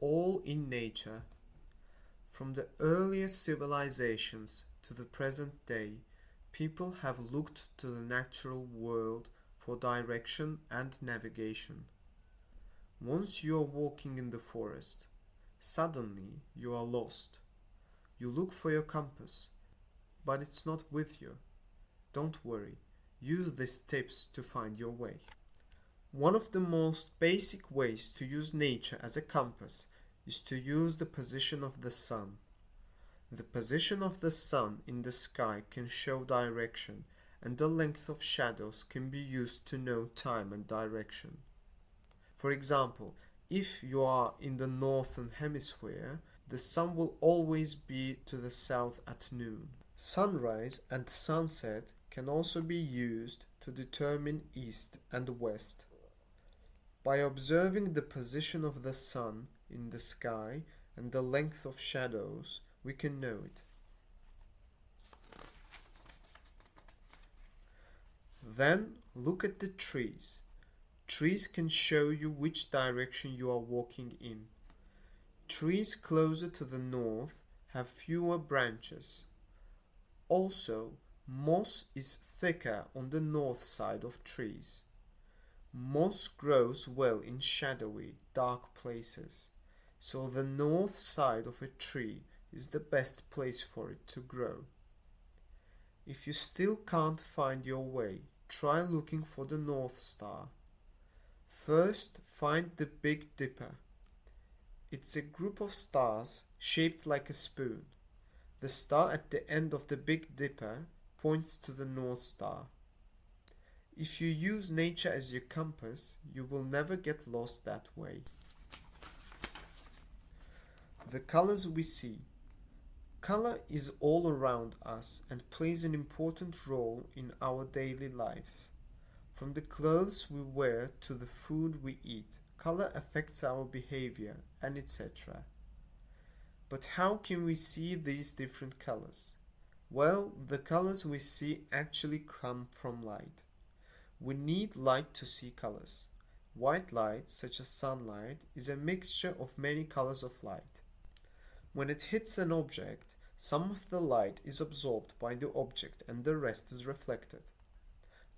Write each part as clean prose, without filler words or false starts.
all in nature. From the earliest civilizations to the present day, people have looked to the natural world for direction and navigation. Once you are walking in the forest, suddenly you are lost. You look for your compass, but it's not with you. Don't worry, use these tips to find your way. One of the most basic ways to use nature as a compass is to use the position of the sun. The position of the sun in the sky can show direction, and the length of shadows can be used to know time and direction. For example, if you are in the northern hemisphere, the sun will always be to the south at noon. Sunrise and sunset can also be used to determine east and west. By observing the position of the sun in the sky and the length of shadows, we can know it. Then look at the trees. Trees can show you which direction you are walking in. Trees closer to the north have fewer branches. Also, moss is thicker on the north side of trees. Moss grows well in shadowy, dark places, so the north side of a tree is the best place for it to grow. If you still can't find your way, try looking for the North Star. First, find the Big Dipper. It's a group of stars shaped like a spoon. The star at the end of the Big Dipper points to the North Star. If you use nature as your compass, you will never get lost that way. The colors we see. Color is all around us and plays an important role in our daily lives. From the clothes we wear to the food we eat, color affects our behavior and etc. But how can we see these different colors? Well, the colors we see actually come from light. We need light to see colors. White light, such as sunlight, is a mixture of many colors of light. When it hits an object, some of the light is absorbed by the object and the rest is reflected.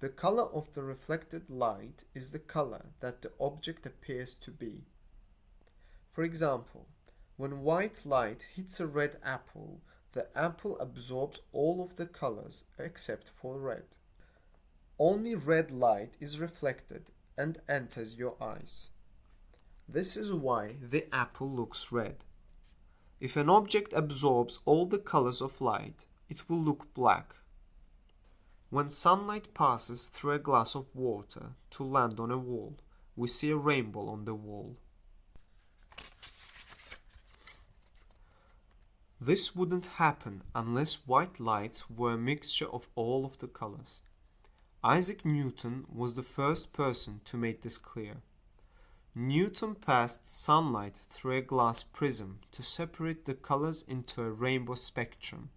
The color of the reflected light is the color that the object appears to be. For example, when white light hits a red apple, the apple absorbs all of the colors except for red. Only red light is reflected and enters your eyes. This is why the apple looks red. If an object absorbs all the colors of light, it will look black. When sunlight passes through a glass of water to land on a wall, we see a rainbow on the wall. This wouldn't happen unless white light were a mixture of all of the colors. Isaac Newton was the first person to make this clear. Newton passed sunlight through a glass prism to separate the colors into a rainbow spectrum.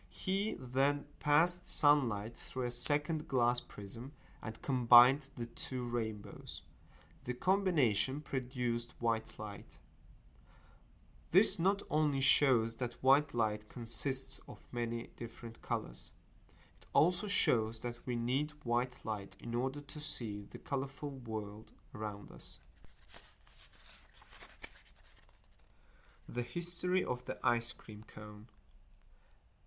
He then passed sunlight through a second glass prism and combined the two rainbows. The combination produced white light. This not only shows that white light consists of many different colors, it also shows that we need white light in order to see the colorful world around us. The history of the ice cream cone.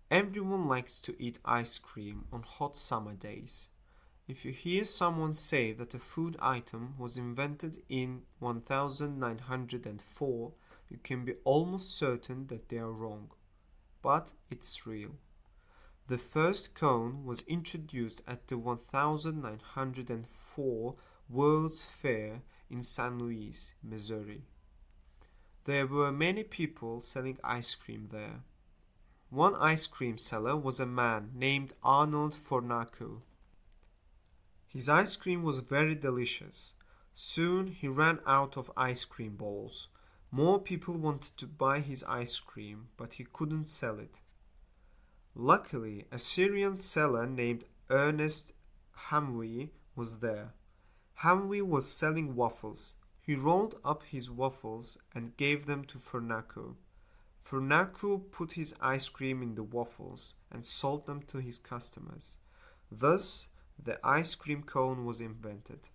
Everyone likes to eat ice cream on hot summer days. If you hear someone say that a food item was invented in 1904, you can be almost certain that they are wrong. But it's real. The first cone was introduced at the 1904 World's Fair in St. Louis, Missouri. There were many people selling ice cream there. One ice cream seller was a man named Arnold Fornaco. His ice cream was very delicious. Soon he ran out of ice cream balls. More people wanted to buy his ice cream, but he couldn't sell it. Luckily, a Syrian seller named Ernest Hamwi was there. Hamwi was selling waffles. He rolled up his waffles and gave them to Fernaku. Fernaku put his ice cream in the waffles and sold them to his customers. Thus, the ice cream cone was invented.